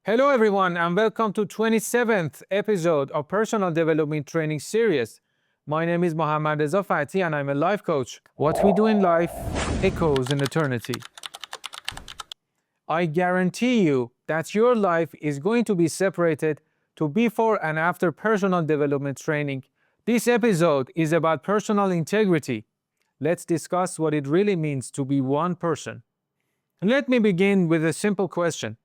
Hello everyone and welcome to 27th episode of Personal Development Training Series. My name is Mohammad Reza Fati and I'm a life coach. What we do in life echoes in eternity. I guarantee you that your life is going to be separated to before and after personal development training. This episode is about personal integrity. Let's discuss what it really means to be one person. Let me begin with a simple question.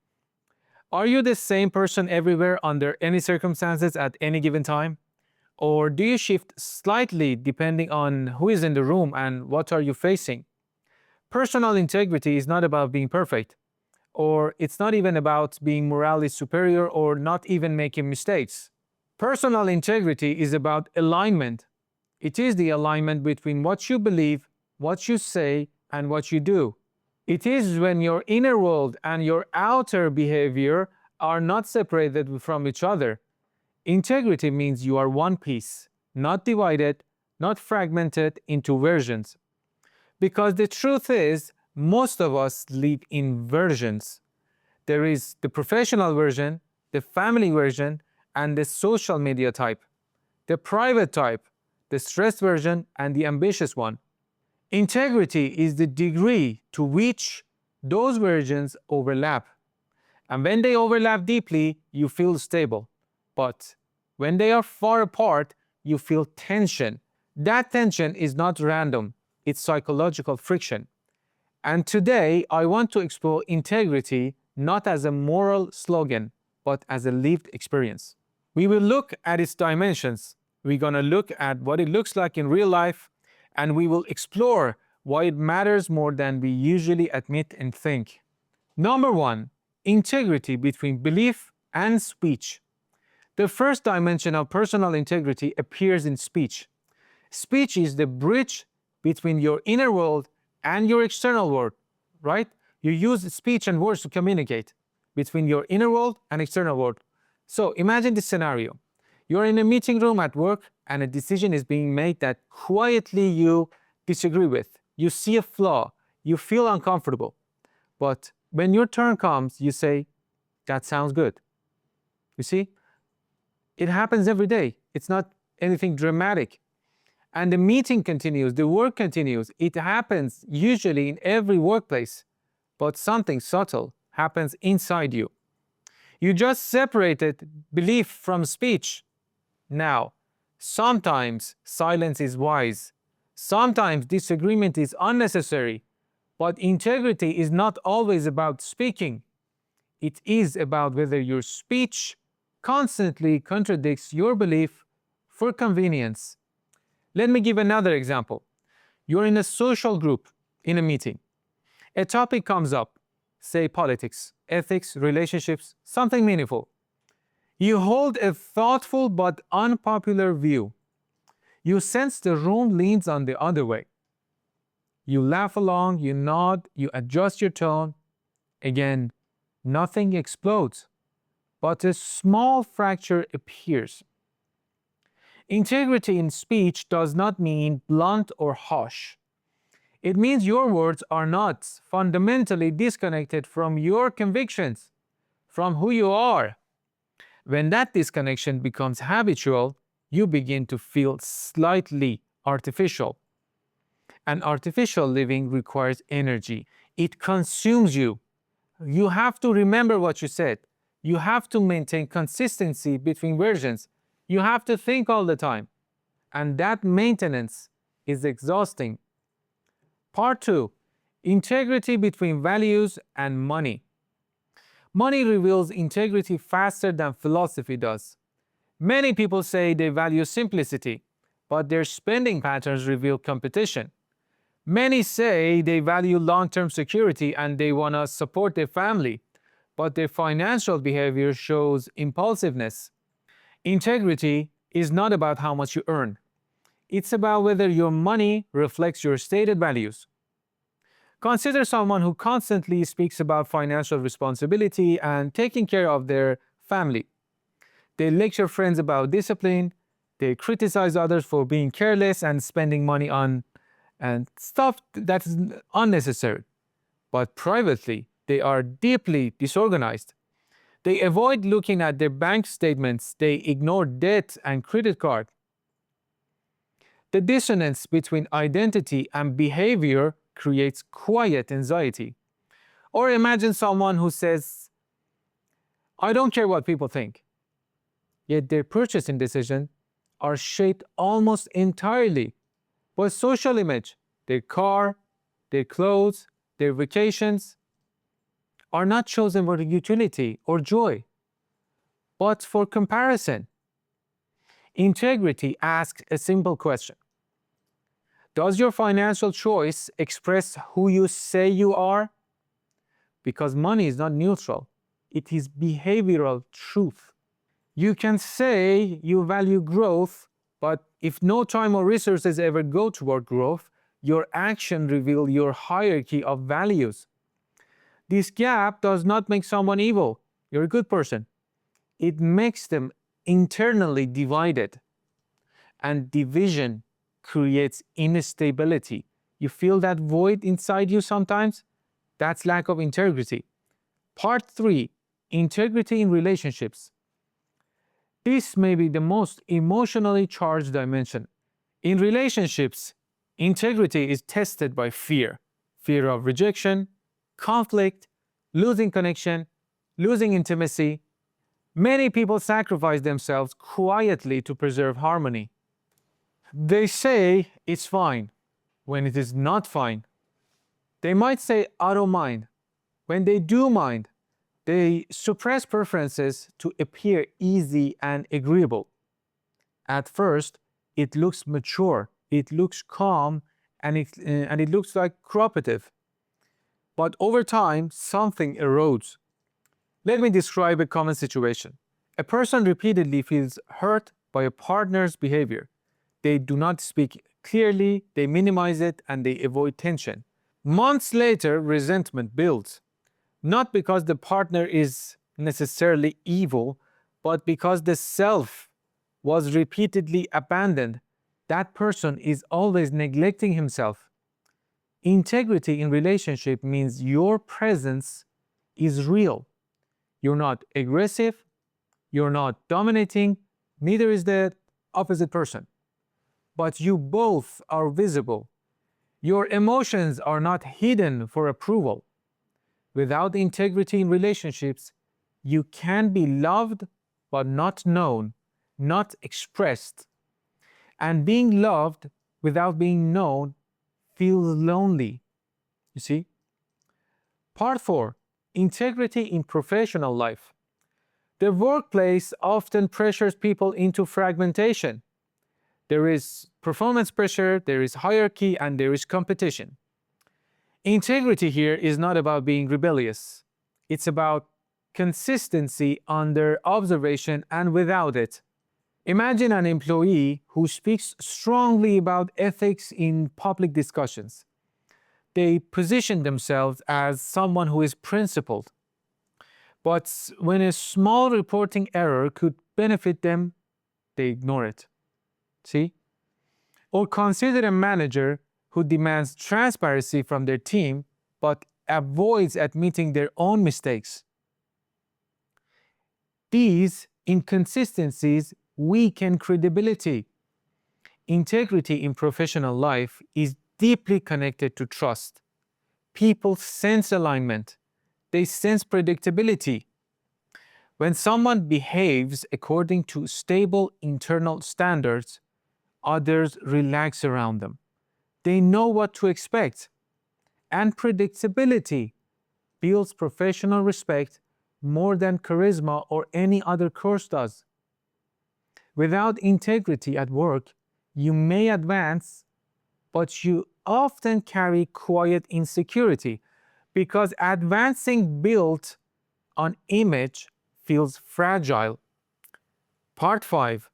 Are you the same person everywhere under any circumstances at any given time? Or do you shift slightly depending on who is in the room and what are you facing? Personal integrity is not about being perfect, or it's not even about being morally superior or not even making mistakes. Personal integrity is about alignment. It is the alignment between what you believe, what you say, and what you do. It is when your inner world and your outer behavior are not separated from each other. Integrity means you are one piece, not divided, not fragmented into versions. Because the truth is, most of us live in versions. There is the professional version, the family version, and the social media type, the private type, the stressed version, and the ambitious one. Integrity is the degree to which those versions overlap. And when they overlap deeply, you feel stable. But when they are far apart, you feel tension. That tension is not random, it's psychological friction. And today, I want to explore integrity not as a moral slogan, but as a lived experience. We will look at its dimensions. We're going to look at what it looks like in real life, and we will explore why it matters more than we usually admit and think. Number one, integrity between belief and speech. The first dimension of personal integrity appears in speech. Speech is the bridge between your inner world and your external world, right? You use speech and words to communicate between your inner world and external world. So imagine this scenario. You're in a meeting room at work and a decision is being made that quietly you disagree with. You see a flaw, you feel uncomfortable. But when your turn comes, you say, that sounds good. You see, it happens every day. It's not anything dramatic. And the meeting continues, the work continues. It happens usually in every workplace, but something subtle happens inside you. You just separated belief from speech. Now, sometimes silence is wise. Sometimes disagreement is unnecessary. But integrity is not always about speaking. It is about whether your speech constantly contradicts your belief for convenience. Let me give another example. You're in a social group, in a meeting. A topic comes up, say politics, ethics, relationships, something meaningful. You hold a thoughtful but unpopular view. You sense the room leans on the other way. You laugh along, you nod, you adjust your tone. Again, nothing explodes, but a small fracture appears. Integrity in speech does not mean blunt or harsh. It means your words are not fundamentally disconnected from your convictions, from who you are. When that disconnection becomes habitual, you begin to feel slightly artificial. And artificial living requires energy. It consumes you. You have to remember what you said. You have to maintain consistency between versions. You have to think all the time. And that maintenance is exhausting. Part two, integrity between values and money. Money reveals integrity faster than philosophy does. Many people say they value simplicity, but their spending patterns reveal competition. Many say they value long-term security and they want to support their family, but their financial behavior shows impulsiveness. Integrity is not about how much you earn. It's about whether your money reflects your stated values. Consider someone who constantly speaks about financial responsibility and taking care of their family. They lecture friends about discipline, they criticize others for being careless and spending money on and stuff that's unnecessary. But privately, they are deeply disorganized. They avoid looking at their bank statements. They ignore debt and credit card. The dissonance between identity and behavior creates quiet anxiety. Or imagine someone who says, I don't care what people think, yet their purchasing decisions are shaped almost entirely by social image. Their car, their clothes, their vacations are not chosen for utility or joy, but for comparison. Integrity asks a simple question. Does your financial choice express who you say you are? Because money is not neutral. It is behavioral truth. You can say you value growth, but if no time or resources ever go toward growth, your action reveals your hierarchy of values. This gap does not make someone evil. You're a good person. It makes them internally divided. And division creates instability. You feel that void inside you sometimes? That's lack of integrity. Part 3, integrity in relationships. This may be the most emotionally charged dimension. In relationships, integrity is tested by fear. Fear of rejection, conflict, losing connection, losing intimacy. Many people sacrifice themselves quietly to preserve harmony. They say it's fine when it is not fine. They might say, I don't mind. When they do mind, they suppress preferences to appear easy and agreeable. At first, it looks mature, it looks calm, and it looks like cooperative. But over time, something erodes. Let me describe a common situation. A person repeatedly feels hurt by a partner's behavior. They do not speak clearly, they minimize it, and they avoid tension. Months later, resentment builds, not because the partner is necessarily evil, but because the self was repeatedly abandoned. That person is always neglecting himself. Integrity in relationship means your presence is real. You're not aggressive, you're not dominating, neither is the opposite person. But you both are visible. Your emotions are not hidden for approval. Without integrity in relationships, you can be loved but not known, not expressed. And being loved without being known feels lonely. You see? Part 4, integrity in professional life. The workplace often pressures people into fragmentation. There is performance pressure, there is hierarchy, and there is competition. Integrity here is not about being rebellious. It's about consistency under observation and without it. Imagine an employee who speaks strongly about ethics in public discussions. They position themselves as someone who is principled. But when a small reporting error could benefit them, they ignore it. See? Or consider a manager who demands transparency from their team but avoids admitting their own mistakes. These inconsistencies weaken credibility. Integrity in professional life is deeply connected to trust. People sense alignment. They sense predictability. When someone behaves according to stable internal standards, others relax around them. They know what to expect. And predictability builds professional respect more than charisma or any other course does. Without integrity at work, you may advance, but you often carry quiet insecurity because advancing built on image feels fragile. Part 5,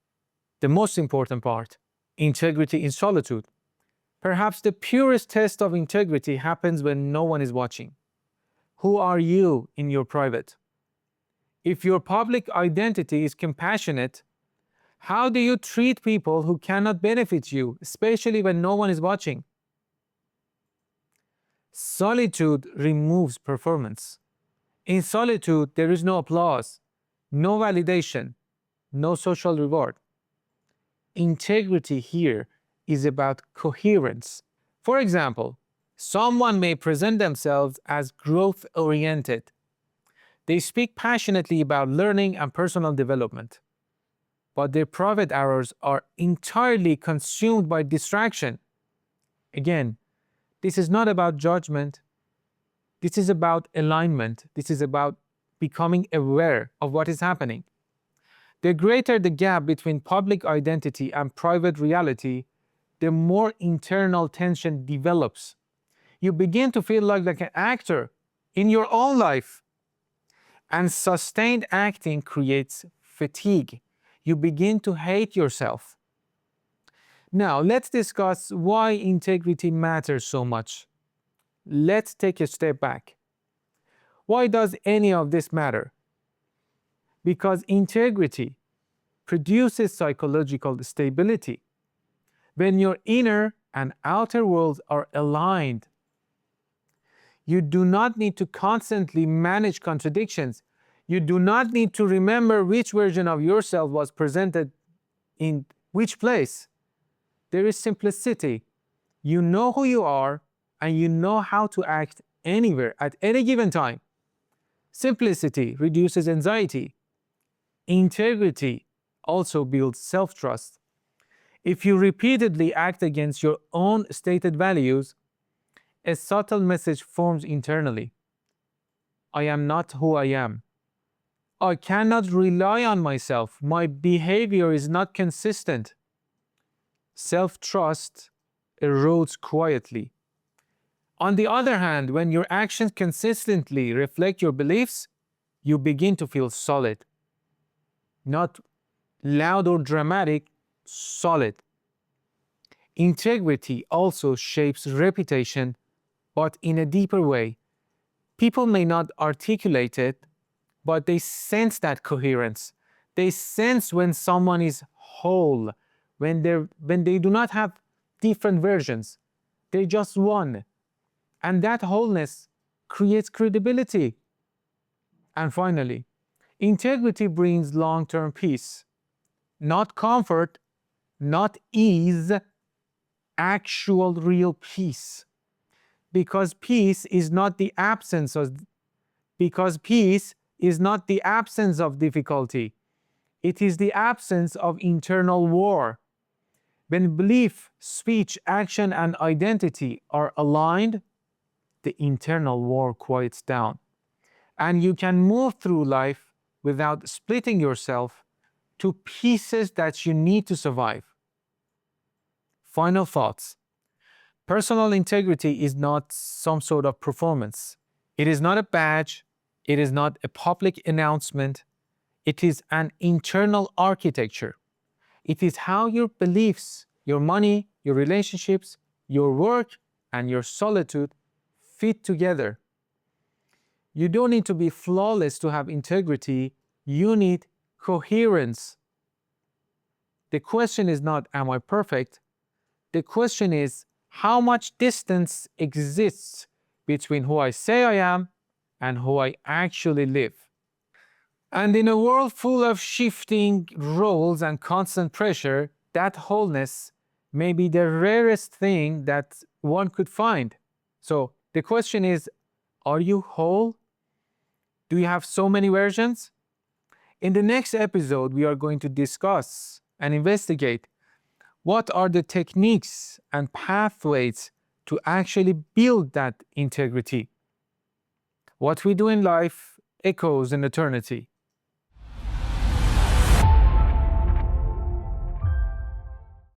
the most important part, integrity in solitude. Perhaps the purest test of integrity happens when no one is watching. Who are you in your private? If your public identity is compassionate, how do you treat people who cannot benefit you, especially when no one is watching? Solitude removes performance. In solitude, there is no applause, no validation, no social reward. Integrity here is about coherence. For example, someone may present themselves as growth oriented. They speak passionately about learning and personal development, but their private hours are entirely consumed by distraction. Again, this is not about judgment. This is about alignment. This is about becoming aware of what is happening. The greater the gap between public identity and private reality, the more internal tension develops. You begin to feel like an actor in your own life. And sustained acting creates fatigue. You begin to hate yourself. Now, let's discuss why integrity matters so much. Let's take a step back. Why does any of this matter? Because integrity produces psychological stability. When your inner and outer worlds are aligned, you do not need to constantly manage contradictions. You do not need to remember which version of yourself was presented in which place. There is simplicity. You know who you are, and you know how to act anywhere at any given time. Simplicity reduces anxiety. Integrity also builds self-trust. If you repeatedly act against your own stated values, a subtle message forms internally. I am not who I am. I cannot rely on myself. My behavior is not consistent. Self-trust erodes quietly. On the other hand, when your actions consistently reflect your beliefs, you begin to feel solid. Not loud or dramatic, solid. Integrity also shapes reputation, but in a deeper way. People may not articulate it, but they sense that coherence. They sense when someone is whole, when they do not have different versions. They just one. And that wholeness creates credibility. And finally, integrity brings long-term peace. Not comfort, not ease, actual real peace. Because peace is not the absence of difficulty. It is the absence of internal war. When belief, speech, action, and identity are aligned, the internal war quiets down. And you can move through life without splitting yourself to pieces that you need to survive. Final thoughts. Personal integrity is not some sort of performance. It is not a badge. It is not a public announcement. It is an internal architecture. It is how your beliefs, your money, your relationships, your work, and your solitude fit together. You don't need to be flawless to have integrity. You need coherence. The question is not, am I perfect? The question is, how much distance exists between who I say I am and who I actually live? And in a world full of shifting roles and constant pressure, that wholeness may be the rarest thing that one could find. So the question is, are you whole? Do you have so many versions? In the next episode, we are going to discuss and investigate what are the techniques and pathways to actually build that integrity. What we do in life echoes in eternity.